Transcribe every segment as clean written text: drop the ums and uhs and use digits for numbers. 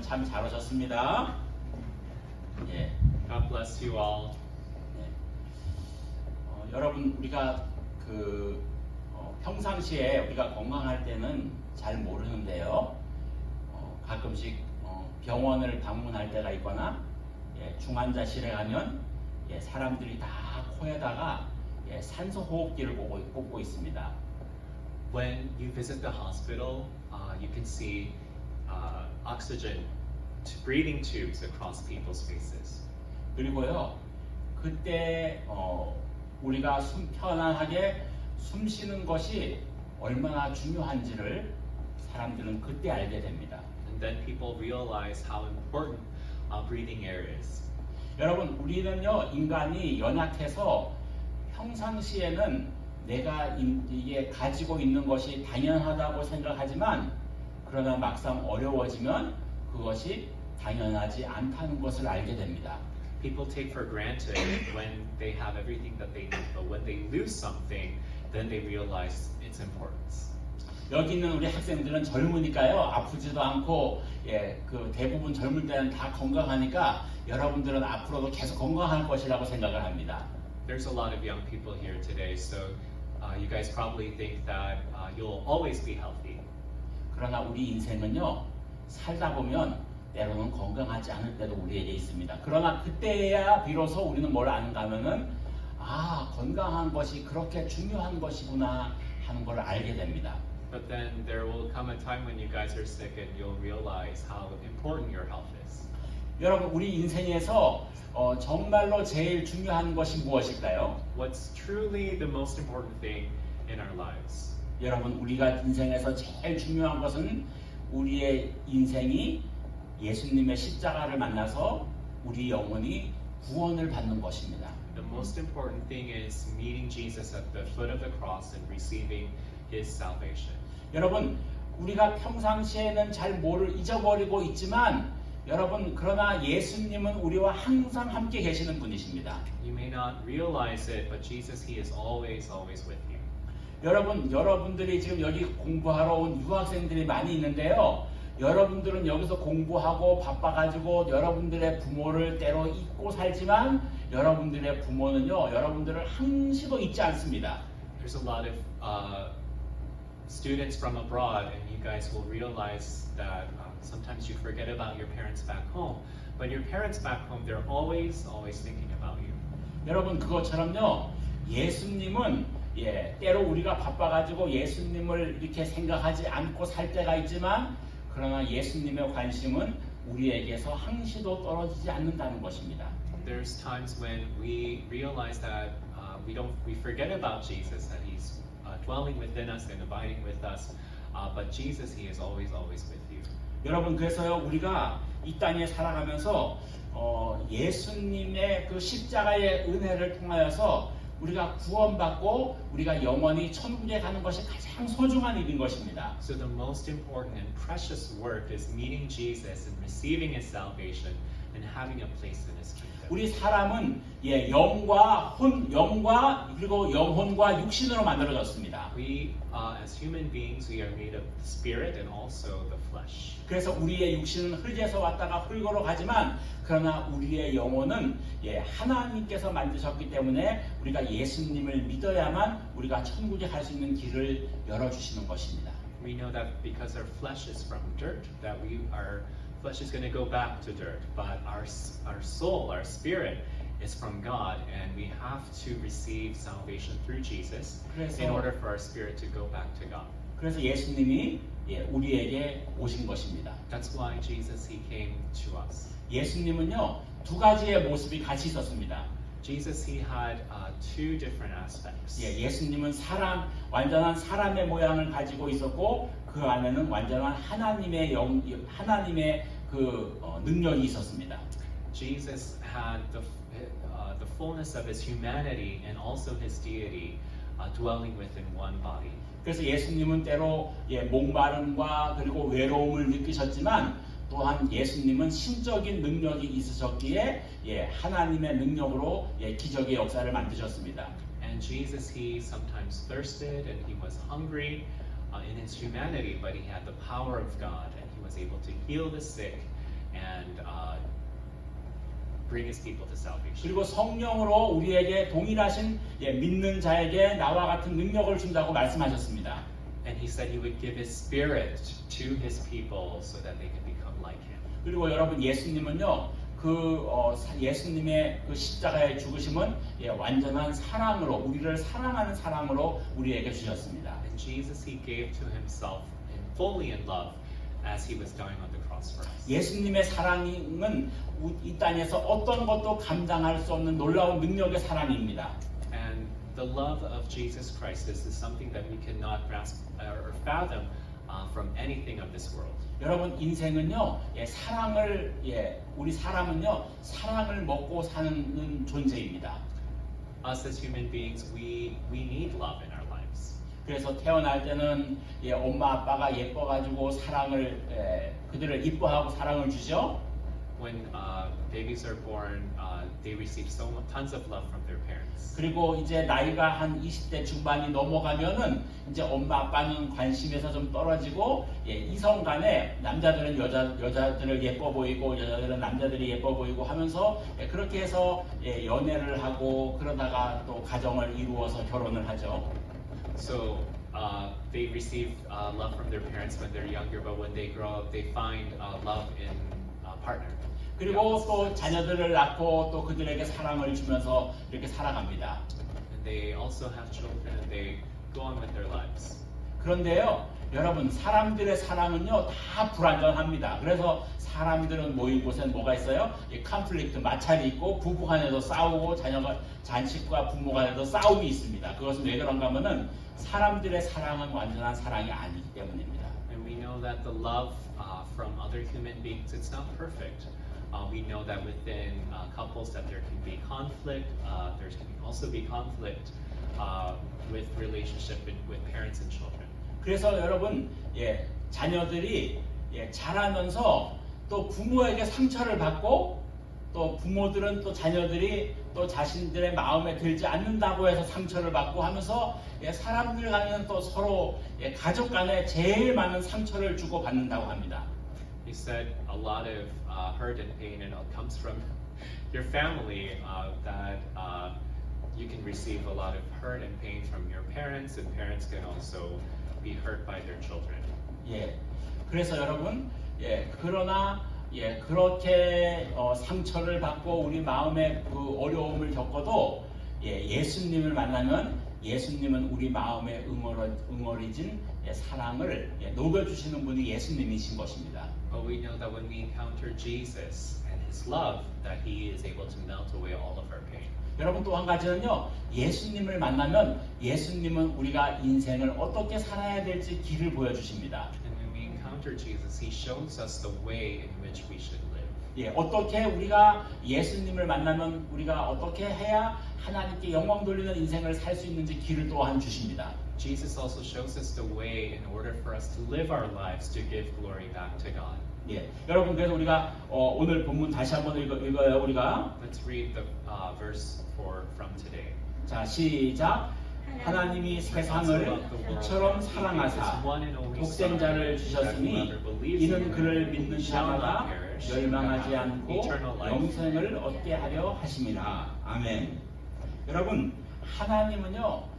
여러분 참 잘 오셨습니다. 예. God bless you all. 여러분 우리가 평상시에 우리가 건강할 때는 잘 모르는데요. 가끔씩 병원을 방문할 때가 있거나 중환자실에 가면 사람들이 다 코에다가 산소 호흡기를 꽂고 있습니다. When you visit the hospital, you can see oxygen breathing tubes across people's faces. 그리고요, 그때 우리가 편안하게 숨 쉬는 것이 얼마나 중요한지를 사람들은 그때 알게 됩니다. And then people realize how important breathing air is. 여러분, 우리는요, 인간이 연약해서 평상시에는 내가 이게 가지고 있는 것이 당연하다고 생각하지만 그러나 막상 어려워지면 그것이 당연하지 않다는 것을 알게 됩니다. People take for granted when they have everything that they need, but when they lose something, then they realize its importance. 여기 있는 우리 학생들은 젊으니까요, 아프지도 않고, 대부분 젊을 때는 다 건강하니까 여러분들은 앞으로도 계속 건강할 것이라고 생각을 합니다. There's a lot of young people here today, so you guys probably think that you'll always be healthy. 그러나 우리 인생은요, 살다 보면 때로는 건강하지 않을 때도 우리에게 있습니다. 그러나 그때야 비로소 우리는 뭘 아는가 하면은 건강한 것이 그렇게 중요한 것이구나 하는 걸 알게 됩니다. But then there will come a time when you guys are sick and you'll realize how important your health is. 여러분, 우리 인생에서 정말로 제일 중요한 것이 무엇일까요? What's truly the most important thing in our lives? 여러분, 우리가 인생에서 제일 중요한 것은 우리의 인생이 예수님의 십자가를 만나서 우리 영혼이 구원을 받는 것입니다. The most important thing is meeting Jesus at the foot of the cross and receiving His salvation. 여러분, 우리가 평상시에는 잘 잊어버리고 있지만 여러분, 그러나 예수님은 우리와 항상 함께 계시는 분이십니다. You may not realize it, but Jesus, He is always with you. 여러분들이 지금 여기 공부하러 온 유학생들이 많이 있는데요. 여러분들은 여기서 공부하고 바빠가지고 여러분들의 부모를 때로 잊고 살지만 여러분들의 부모는요, 여러분들을 한시도 잊지 않습니다. There's a lot of students from abroad, and you guys will realize that sometimes you forget about your parents back home. But your parents back home, they're always thinking about you. 여러분, 그것처럼요, 예수님은 때로 우리가 바빠가지고 예수님을 이렇게 생각하지 않고 살 때가 있지만 그러나 예수님의 관심은 우리에게서 항시도 떨어지지 않는다는 것입니다. There's times when we realize that we forget about Jesus, that He's dwelling within us and abiding with us. But Jesus, He is always with you. 여러분, 그래서요, 우리가 이 땅에 살아가면서 예수님의 그 십자가의 은혜를 통하여서 우리가 구원받고 우리가 영원히 천국에 가는 것이 가장 소중한 일인 것입니다. So the most important and precious work is meeting Jesus and receiving His salvation and having a place in His kingdom. 우리 사람은 영과 그리고 영혼과 육신으로 만들어졌습니다. We, as human beings, we are made of the spirit and also the flesh. 그래서 우리의 육신은 흙에서 왔다가 흙으로 가지만 그러나 우리의 영혼은 하나님께서 만드셨기 때문에 우리가 예수님을 믿어야만 우리가 천국에 갈 수 있는 길을 열어주시는 것입니다. We know that because our flesh is from dirt, that our flesh is going to go back to dirt, but our soul, our spirit is from God, and we have to receive salvation through Jesus in order for our spirit to go back to God. 그래서 예수님이 우리에게 오신 것입니다. That's why Jesus, He came to us. 예수님은요, 두 가지의 모습이 같이 있었습니다. Jesus, He had two different aspects. 예수님은 완전한 사람의 모양을 가지고 있었고 그 안에는 완전한 하나님의 능력이 있었습니다. Jesus had the fullness of His humanity and also His deity dwelling within one body. 그래서 예수님은 때로 목마름과 그리고 외로움을 느끼셨지만 또한 예수님은 신적인 능력이 있으셨기에 하나님의 능력으로 기적의 역사를 만드셨습니다. And Jesus, He sometimes thirsted and He was hungry in His humanity, but He had the power of God and He was able to heal the sick and bring His people to salvation. 그리고 성령으로 우리에게 동일하신 믿는 자에게 나와 같은 능력을 준다고 말씀하셨습니다. And He said He would give His Spirit to His people so that they could become like Him. 그리고 여러분 예수님은요 예수님의 그 십자가의 죽으심은 완전한 사랑으로 우리를 사랑하는 사랑으로 우리에게 주셨습니다. And Jesus He gave to Himself fully in love as He was dying on the cross for us. 예수님의 사랑은 이 땅에서 어떤 것도 감당할 수 없는 놀라운 능력의 사랑입니다. And the love of Jesus Christ is something that we cannot grasp or fathom from anything of this world. 여러분 인생은요 사랑을 우리 사람은요 사랑을 먹고 사는 존재입니다. Us as human beings, we need love in our lives. 그래서 태어날 때는 엄마 아빠가 예뻐가지고 사랑을 그들을 이뻐하고 사랑을 주죠. When babies are born, they receive tons of love from their parents. 그리고 이제 나이가 한 20대 중반이 넘어가면은 이제 엄마 아빠는 관심에서 좀 떨어지고 이성 간에 남자들은 여자들을 예뻐 보이고 여자들은 남자들이 예뻐 보이고 하면서 그렇게 해서 연애를 하고 그러다가 또 가정을 이루어서 결혼을 하죠. So they receive love from their parents when they're younger, but when they grow up, they find love in a partner. 그리고 또 자녀들을 낳고 또 그들에게 사랑을 주면서 이렇게 살아갑니다. And they also have children and they go on with their lives. 그런데요, 여러분 사람들의 사랑은요 다 불완전합니다. 그래서 사람들은 모인 곳엔 뭐가 있어요? 컨플릭트, 마찰이 있고 부부 간에도 싸우고 자식과 부모 간에도 싸움이 있습니다. 그것은 왜 그런가 하면은 사람들의 사랑은 완전한 사랑이 아니기 때문입니다. And we know that the love from other human beings, it's not perfect. We know that within couples that there can be conflict. There can also be conflict with relationship with parents and children. 그래서 여러분 자녀들이 자라면서 또 부모에게 상처를 받고 또 부모들은 또 자녀들이 또 자신들의 마음에 들지 않는다고 해서 상처를 받고 하면서 사람들 간에는 또 서로 가족 간에 제일 많은 상처를 주고 받는다고 합니다. He said a lot of hurt and pain, and it comes from your family. That you can receive a lot of hurt and pain from your parents, and parents can also be hurt by their children. 그래서 여러분, 그러나 그렇게 상처를 받고 우리 마음에 그 어려움을 겪어도 예수님을 만나면 예수님은 우리 마음에 응어리진 사랑을 녹여주시는 분이 예수님이신 것입니다. But we know that when we encounter Jesus and His love, that He is able to melt away all of our pain. 여러분 또 한 가지는요, 예수님을 만나면 예수님은 우리가 인생을 어떻게 살아야 될지 길을 보여주십니다. And when we encounter Jesus, He shows us the way in which we should live. 어떻게 우리가 예수님을 만나면 우리가 어떻게 해야 하나님께 영광 돌리는 인생을 살 수 있는지 길을 또한 주십니다. Jesus also shows us the way in order for us to live our lives to give glory back to God. 여러분 그래서 우리가 오늘 본문 다시 한번 읽어요 우리가. Let's read the verse from today. 자 시작. 하나님이 세상을 이처럼 사랑하사 독생자를 주셨으니 이는 그를 믿는 자마다 멸망하지 않고 영생을 얻게 하려 하심이라. 아멘. 여러분 하나님은요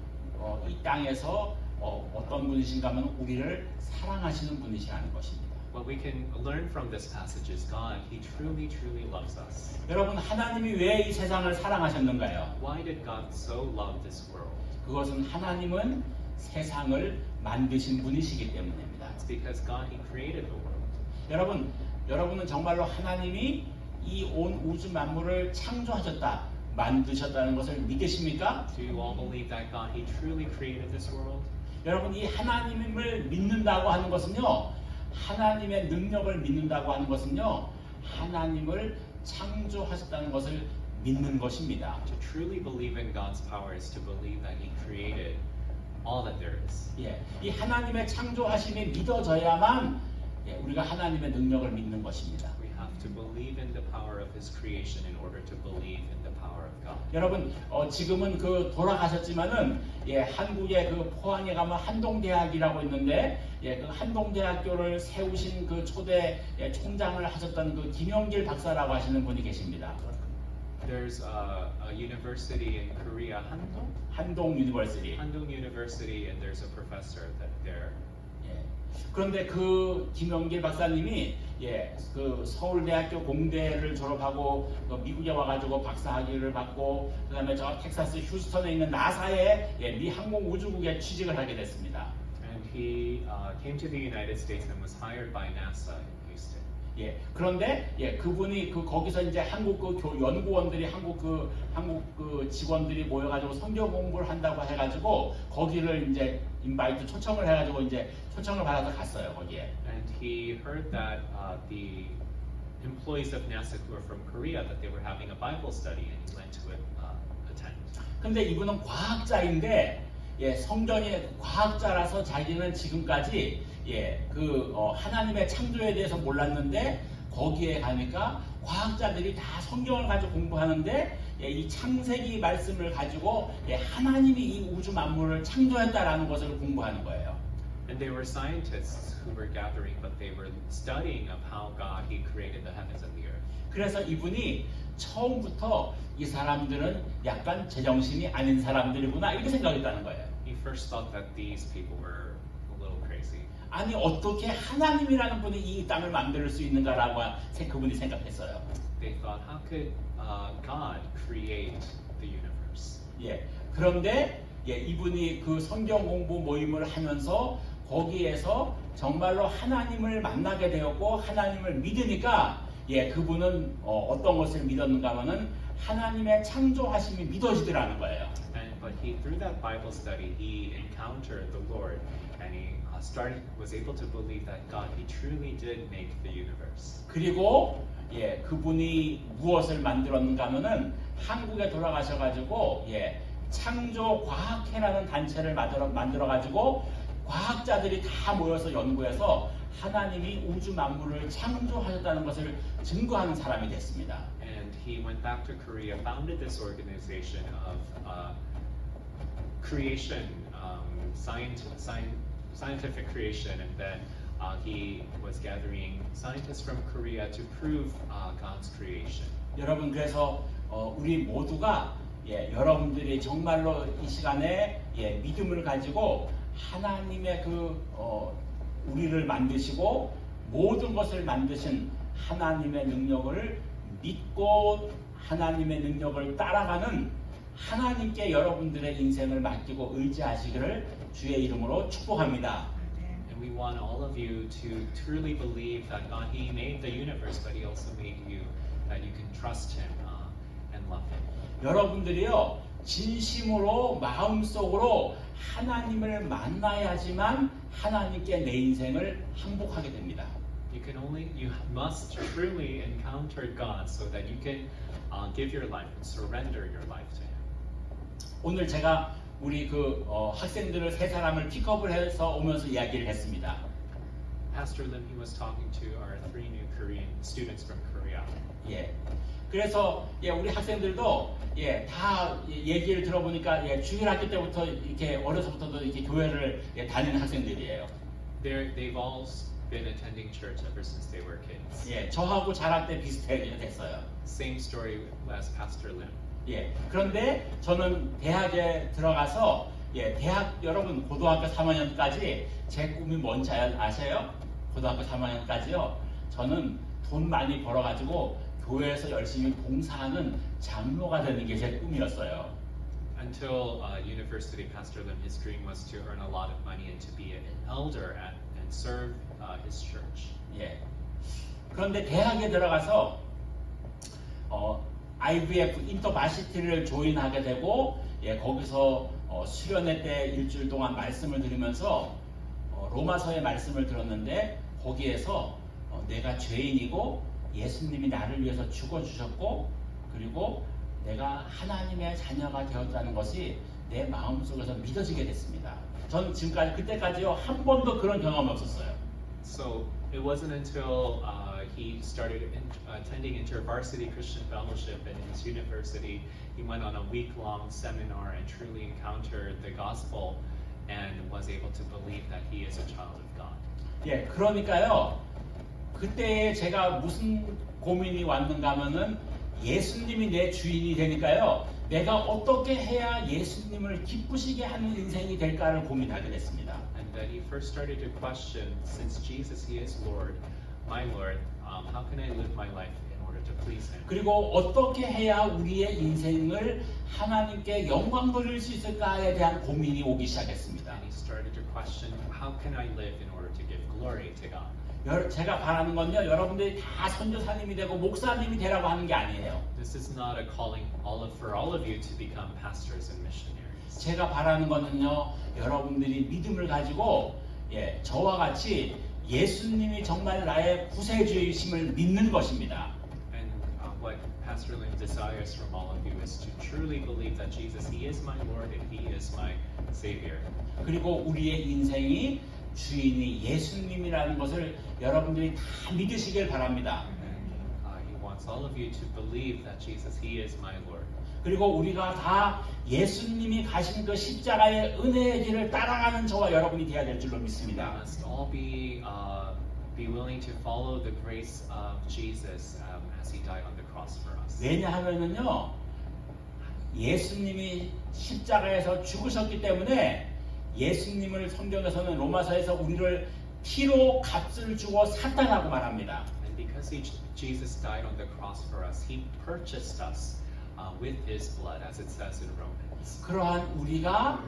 이 땅에서 어떤 분이신가 하면 우리를 사랑하시는 분이시라는 것입니다. What we can learn from this passage is God, He truly, truly loves us. 여러분 하나님이 왜 이 세상을 사랑하셨는가요? Why did God so love this world? 그것은 하나님은 세상을 만드신 분이시기 때문입니다. It's because God, He created the world. 여러분은 정말로 하나님이 이 온 우주 만물을 창조하셨다, 만드셨다는 것을 믿으십니까? Do you all believe that God, He truly created this world? 여러분 이 하나님을 믿는다고 하는 것은요, 하나님의 능력을 믿는다고 하는 것은요, 하나님을 창조하셨다는 것을 믿는 것입니다. To truly believe in God's power is to believe that He created all that there is. 이 하나님의 창조하심이 믿어져야만 우리가 하나님의 능력을 믿는 것입니다. We have to believe in the power of His creation in order to believe in the power of God. 여러분 지금은 그 돌아가셨지만은 한국의 그 포항에 가면 한동대학이라고 있는데 그 한동대학교를 세우신 그 초대 총장을 하셨던 그 김영길 박사라고 하시는 분이 계십니다. There's a university in Korea, 한동 유니버시티. Handong University, and there's a professor there. 그런데 그 김영길 박사님이 그 서울대학교 공대를 졸업하고 미국에 와가지고 박사학위를 받고 그다음에 저 텍사스 휴스턴에 있는 나사의 미 항공우주국에 취직을 하게 됐습니다. And he came to the United States and was hired by NASA in Houston. 그런데 그분이 거기서 이제 한국 그 연구원들이 한국 그 직원들이 모여가지고 성경 공부를 한다고 해가지고 거기를 이제 인바이트 초청을 해가지고 이제 초청을 받아서 갔어요 거기에. And he heard that the employees of NASA who are from Korea that they were having a Bible study, and he went to attend. 근데 이분은 과학자인데 성전의 과학자라서 자기는 지금까지 하나님의 창조에 대해서 몰랐는데 거기에 가니까 과학자들이 다 성경을 가지고 공부하는데 이 창세기 말씀을 가지고 하나님이 이 우주 만물을 창조했다라는 것을 공부하는 거예요. And they were scientists who were gathering, but they were studying of how God He created the heavens and the earth. 그래서 이분이 처음부터 이 사람들은 약간 제정신이 아닌 사람들이구나 이렇게 생각했다는 거예요. He first thought that these people were a little crazy. 아니 어떻게 하나님이라는 분이 이 땅을 만들 수 있는가라고 그분이 생각했어요. They thought, how could God create the universe? 그런데 이분이 그 성경 공부 모임을 하면서 거기에서 정말로 하나님을 만나게 되었고 하나님을 믿으니까 그분은 어떤 것을 믿었는가 하면은 하나님의 창조하심이 믿어지더라는 거예요. But he, through that Bible study, he encountered the Lord, and he was able to believe that God, He truly did make the universe. 그리고 그분이 무엇을 만들었는가 하면은 한국에 돌아가셔가지고 창조 과학회라는 단체를 만들어가지고 과학자들이 다 모여서 연구해서 하나님이 우주 만물을 창조하셨다는 것을 증거하는 사람이 됐습니다. And he went back to Korea, founded this organization of creation, scientific creation, and then he was gathering scientists from Korea to prove God's creation. 여러분 그래서 우리 모두가 여러분들이 정말로 이 시간에 믿음을 가지고 하나님의 우리를 만드시고 모든 것을 만드신 하나님의 능력을 믿고 하나님의 능력을 따라가는 하나님께 여러분들의 인생을 맡기고 의지하시기를 주의 이름으로 축복합니다. And we want all of you to truly believe that God, He made the universe, but He also made you, that you can trust Him and love Him. 여러분들이요 진심으로 마음속으로 하나님을 만나야지만 하나님께 내 인생을 항복하게 됩니다. You must truly encounter God so that you can give your life and surrender your life to Him. 오늘 제가 우리 학생들을 세 사람을 픽업을 해서 오면서 이야기를 했습니다. Pastor Lim, he was talking to our 3 new Korean students from Korea. 그래서 우리 학생들도 다 얘기를 들어보니까 주일학교 때부터 이렇게 어려서부터도 이렇게 교회를 다니는 학생들이에요. They've all been attending church ever since they were kids. 저하고 자랄 때 비슷하게 됐어요. Same story as Pastor Lim. 그런데 저는 대학에 들어가서 대학 여러분 고등학교 3학년까지 제 꿈이 뭔지 아세요? 고등학교 3학년까지요. 저는 돈 많이 벌어가지고 교회에서 열심히 봉사하는 장로가 되는 게 제 꿈이었어요. Until university, Pastor Lim, his dream was to earn a lot of money and to be an elder and serve his church. 그런데 대학에 들어가서 IVF 인터바시티를 조인하게 되고 거기서 수련회 때 일주일 동안 말씀을 들으면서 로마서의 말씀을 들었는데 거기에서 내가 죄인이고 예수님이 나를 위해서 죽어주셨고 그리고 내가 하나님의 자녀가 되었다는 것이 내 마음속에서 믿어지게 됐습니다. 전 지금까지 그때까지요 한 번도 그런 경험이 없었어요. So it wasn't until he started attending InterVarsity Christian Fellowship, and in his university, he went on a week-long seminar and truly encountered the gospel and was able to believe that he is a child of God. 예, 그러니까요. 그때 제가 무슨 고민이 왔는가 하면은 예수님이 내 주인이 되니까요. 내가 어떻게 해야 예수님을 기쁘시게 하는 인생이 될까를 고민하게 됐습니다. And then he first started to question, since Jesus, he is Lord, my Lord, how can I live my life in order to please him? 그리고 어떻게 해야 우리의 인생을 하나님께 영광 돌릴 수 있을까에 대한 고민이 오기 시작했습니다. And he started to question, how can I live in order to give glory to God? 제가 바라는 건요, 여러분들이 다 선교사님이 되고 목사님이 되라고 하는 게 아니에요. This is not a calling for all of you to become pastors and missionaries. 제가 바라는 거는요, 여러분들이 믿음을 가지고 저와 같이 예수님이 정말 나의 구세주이심을 믿는 것입니다. And what Pastor Lim desires from all of you is to truly believe that Jesus, he is my Lord and he is my Savior. 그리고 우리의 인생이 주인이 예수님이라는 것을 여러분들이 다 믿으시길 바랍니다. And he wants all of you to believe that Jesus, he is my Lord. 그리고 우리가 다 예수님이 가신 그 십자가의 은혜의 길을 따라가는 저와 여러분이 되어야 될 줄로 We 믿습니다. must all be willing to follow the grace of Jesus as he died on the cross for us. 왜냐하면은요, 예수님이 십자가에서 죽으셨기 때문에 예수님을 성경에서는 로마서에서 우리를 피로 값을 주고 샀다라고 말합니다. And because Jesus died on the cross for us, he purchased us with his blood, as it says in Romans. 그러한 우리가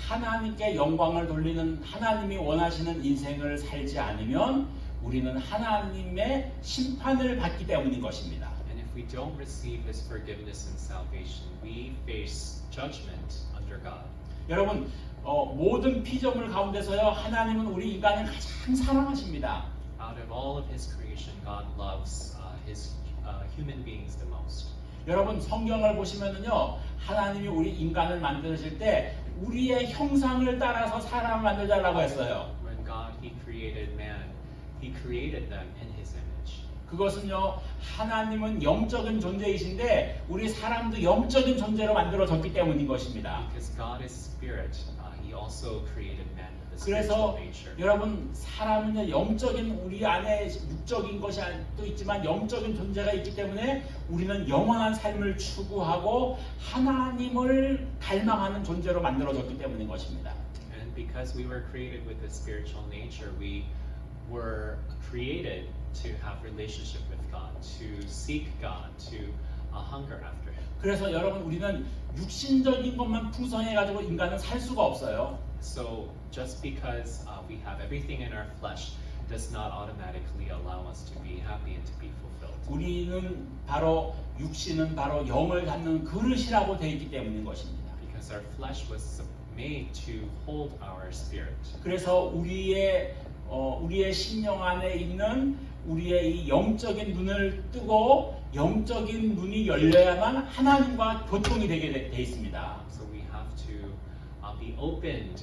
하나님께 영광을 돌리는 하나님이 원하시는 인생을 살지 않으면 우리는 하나님의 심판을 받기 때문인 것입니다. And if we don't receive his forgiveness and salvation, we face judgment under God. 여러분, 모든 피조물 가운데서요, 하나님은 우리 인간을 가장 사랑하십니다. Out of all of his creation, God loves his human beings the most. 여러분, 성경을 보시면은요, 하나님이 우리 인간을 만드실 때 우리의 형상을 따라서 사람을 만들자라고 했어요. When God, he created man, he created them in his image. 그것은요, 하나님은 영적인 존재이신데 우리 사람도 영적인 존재로 만들어졌기 때문인 것입니다. Because God is spirit, he also created man with a 그래서 spiritual nature. 여러분, 사람은 영적인 우리 안에 육적인 것이 또 있지만 영적인 존재가 있기 때문에 우리는 영원한 삶을 추구하고 하나님을 갈망하는 존재로 만들어졌기 때문인 것입니다. And because we were created with a spiritual nature, we were created to have relationship with God, to seek God, to hunger after him. 그래서 여러분, 우리는 육신적인 것만 풍성해가지고 인간은 살 수가 없어요. So just because we have everything in our flesh does not automatically allow us to be happy and to be fulfilled. 우리는 바로 육신은 바로 영을 갖는 그릇이라고 되어 있기 때문인 것입니다. Because our flesh was made to hold our spirit. 그래서 우리의 심령 안에 있는 우리의 이 영적인 눈을 뜨고 영적인 눈이 열려야만 하나님과 교통이 되게 돼 있습니다. So we have to be opened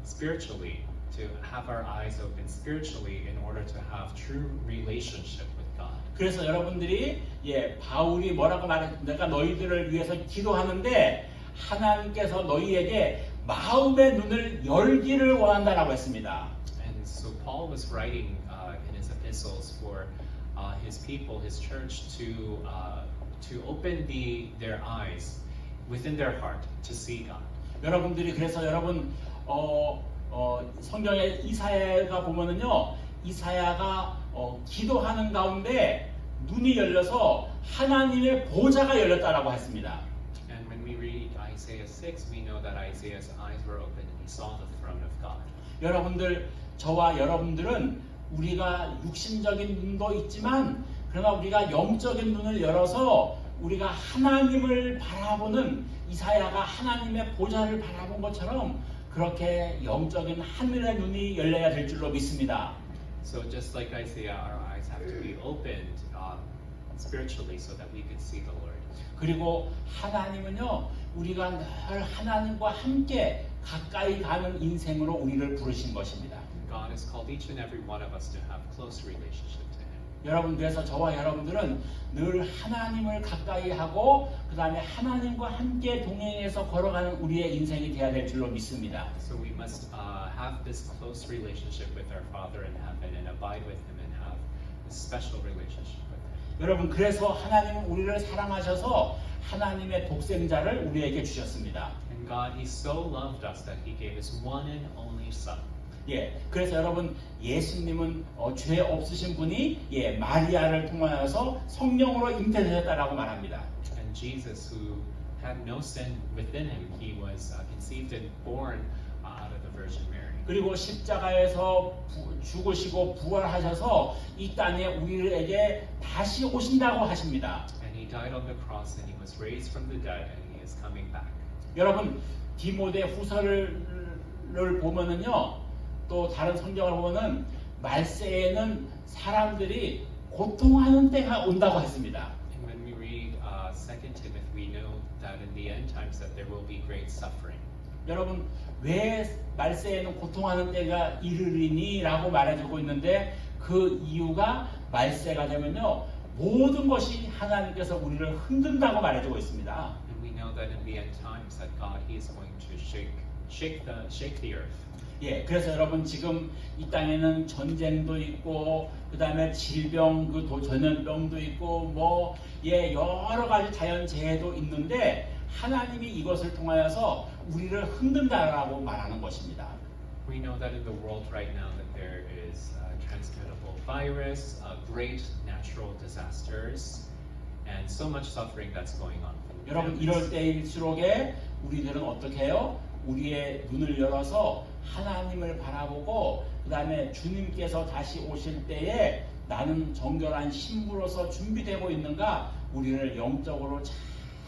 spiritually, to have our eyes open spiritually in order to have true relationship with God. 그래서 여러분들이 바울이 뭐라고 말했? 내가 너희들을 위해서 기도하는데 하나님께서 너희에게 마음의 눈을 열기를 원한다라고 했습니다. And so Paul was writing in his epistles for his people, his church, to open their eyes within their heart to see God. 여러분들이 그래서 여러분 성경의 이사야가 보면은요, 이사야가 기도하는 가운데 눈이 열려서 하나님의 보좌가 열렸다라고 했습니다. And when we read Isaiah 6, we know that Isaiah's eyes were open and he saw the throne of God. 여러분들, 저와 여러분들은 우리가 육신적인 눈도 있지만 그러나 우리가 영적인 눈을 열어서 우리가 하나님을 바라보는 이사야가 하나님의 보좌를 바라본 것처럼 그렇게 영적인 하늘의 눈이 열려야 될 줄로 믿습니다. So just like Isaiah, our eyes have to be opened spiritually so that we could see the Lord. 그리고 하나님은요, 우리가 늘 하나님과 함께 가까이 가는 인생으로 우리를 부르신 것입니다. God has called each and every one of us to have close relationship to Him. 여러분 그래서 저와 여러분들은 늘 하나님을 가까이 하고 그 다음에 하나님과 함께 동행해서 걸어가는 우리의 인생이 되어야 될 줄로 믿습니다. So we must have this close relationship with our Father in heaven and abide with Him and have a special relationship with Him. 여러분 그래서 하나님은 우리를 사랑하셔서 하나님의 독생자를 우리에게 주셨습니다. And God, He so loved us that He gave His one and only Son. 예, 그래서 여러분 예수님은 죄 없으신 분이 마리아를 통하여서 성령으로 잉태되셨다라고 말합니다. And Jesus, who had no sin within Him, He was conceived and born out of the Virgin Mary. 그리고 십자가에서 죽으시고 부활하셔서 이 땅에 우리에게 다시 오신다고 하십니다. And He died on the cross and He was raised from the dead and He is coming back. 여러분 디모데 후서를 보면은요. 또 다른 성경을 보면은 말세에는 사람들이 고통하는 때가 온다고 했습니다. And when we read 2 Timothy, we know that in the end times that there will be great suffering. 여러분 왜 말세에는 고통하는 때가 이르리니라고 말해주고 있는데 그 이유가 말세가 되면요 모든 것이 하나님께서 우리를 흔든다고 말해주고 있습니다. And we know that in the end times that God He is going to shake the earth. 예, 그래서 여러분 지금 이 땅에는 전쟁도 있고 그 다음에 질병, 전염병도 있고 여러 가지 자연 재해도 있는데 하나님이 이것을 통하여서 우리를 흔든다라고 말하는 것입니다. We know that in the world right now that there is transmittable virus, great natural disasters, and so much suffering that's going on. 여러분 이럴 때일수록에 우리들은 어떻게 해요? 우리의 눈을 열어서 하나님을 바라보고 그 다음에 주님께서 다시 오실 때에 나는 정결한 신부로서 준비되고 있는가 우리를 영적으로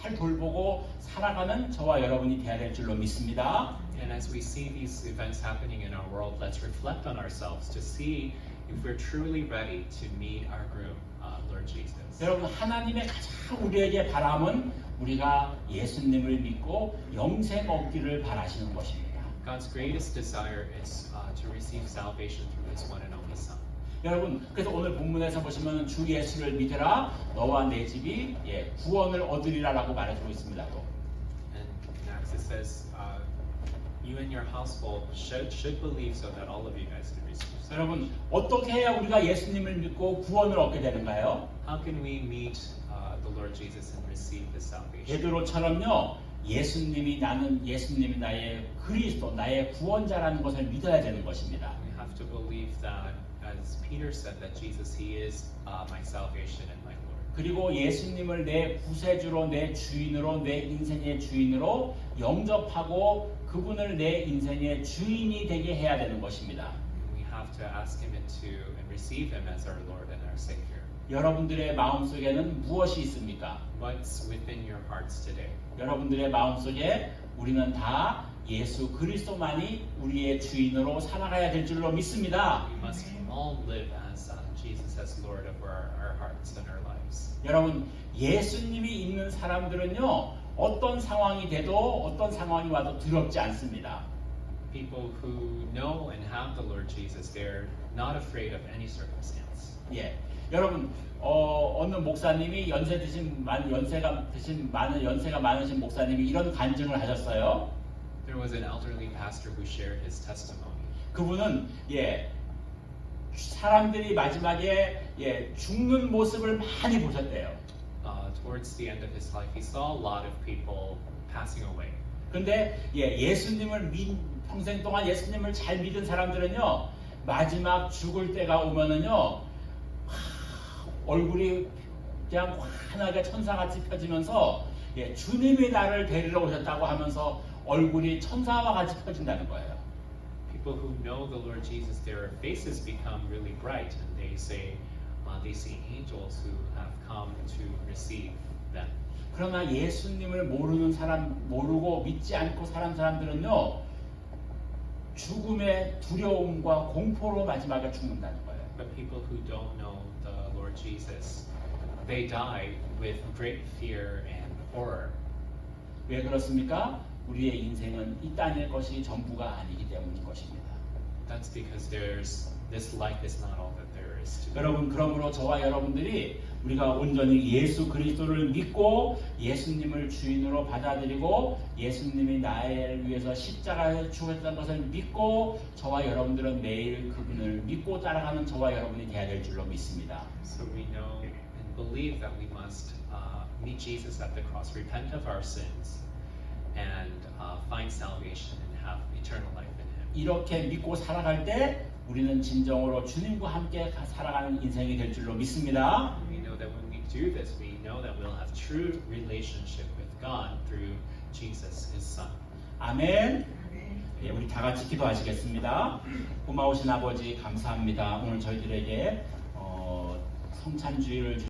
잘 돌보고 살아가는 저와 여러분이 되어야 될 줄로 믿습니다. And as we see these events happening in our world, let's reflect on ourselves to see if we're truly ready to meet our groom, Lord Jesus. 여러분 하나님의 가장 우리에게 바람은 우리가 예수님을 믿고 영생 얻기를 바라시는 것입니다. God's greatest desire is to receive salvation through His one and only Son. 여러분 그래서 오늘 본문에서 보시면 주 예수를 믿으라 너와 내 집이 구원을 얻으리라라고 말해주고 있습니다. 또. And in Acts it says, you and your household should believe so that all of you guys can receive salvation. 여러분 어떻게 해야 우리가 예수님을 믿고 구원을 얻게 되는가요? How can we meet the Lord Jesus and receive this salvation? 베드로처럼요. 예수님이 나의 그리스도 나의 구원자라는 것을 믿어야 되는 것입니다. We have to believe that, as Peter said, that Jesus, He is my salvation and my Lord. 그리고 예수님을 내 구세주로 내 주인으로 내 인생의 주인으로 영접하고 그분을 내 인생의 주인이 되게 해야 되는 것입니다. We have to ask Him and receive Him as our Lord and our Savior. 여러분들의 마음속에는 무엇이 있습니까? What's within your hearts today? 여러분들의 마음속에 우리는 다 예수 그리스도만이 우리의 주인으로 살아가야 될 줄로 믿습니다. We must all live as Jesus as Lord of our hearts and our lives. 여러분 예수님이 있는 사람들은요 어떤 상황이 돼도 어떤 상황이 와도 두렵지 않습니다. People who know and have the Lord Jesus, they're not afraid of any circumstance. 예, 여러분 어느 목사님이 연세가 많으신 목사님이 이런 간증을 하셨어요. There was an elderly pastor who shared his testimony. 그분은 사람들이 마지막에 죽는 모습을 많이 보셨대요. Towards the end of his life, he saw a lot of people passing away. 근데 예수님을 평생 동안 예수님을 잘 믿은 사람들은요 마지막 죽을 때가 오면은요 얼굴이 그냥 환하게 천사같이 펴지면서 주님이 나를 데리러 오셨다고 하면서 얼굴이 천사와 같이 펴진다는 거예요. People who know the Lord Jesus, their faces become really bright, and they say they see angels who have come to receive them. 그러나 예수님을 모르고 믿지 않고 사는 사람들은요 죽음의 두려움과 공포로 마지막에 죽는다는 거예요. But people who don't know the Lord Jesus, they die with great fear and horror. 왜 그렇습니까? 우리의 인생은 이 땅의 것이 전부가 아니기 때문인 것입니다. That's because this life is not all that there others to. 여러분, 그러므로 저와 여러분들이 우리가 온전히 예수 그리스도를 믿고 예수님을 주인으로 받아들이고 예수님이 나를 위해서 십자가에 죽었다는 것을 믿고 저와 여러분들은 매일 그분을 믿고 따라가는 저와 여러분이 되어야 될 줄로 믿습니다. So we know and believe that we must meet Jesus at the cross, repent of our sins, and find salvation and have eternal life in Him. 이렇게 믿고 살아갈 때 우리는 진정으로 주님과 함께 살아가는 인생이 될 줄로 믿습니다. We know that when we do this, we know that we'll have true relationship with God through Jesus, His Son. 아멘. 예, 우리 다 같이 기도하시겠습니다. 고마우신 아버지 감사합니다. 오늘 저희들에게 성찬주의를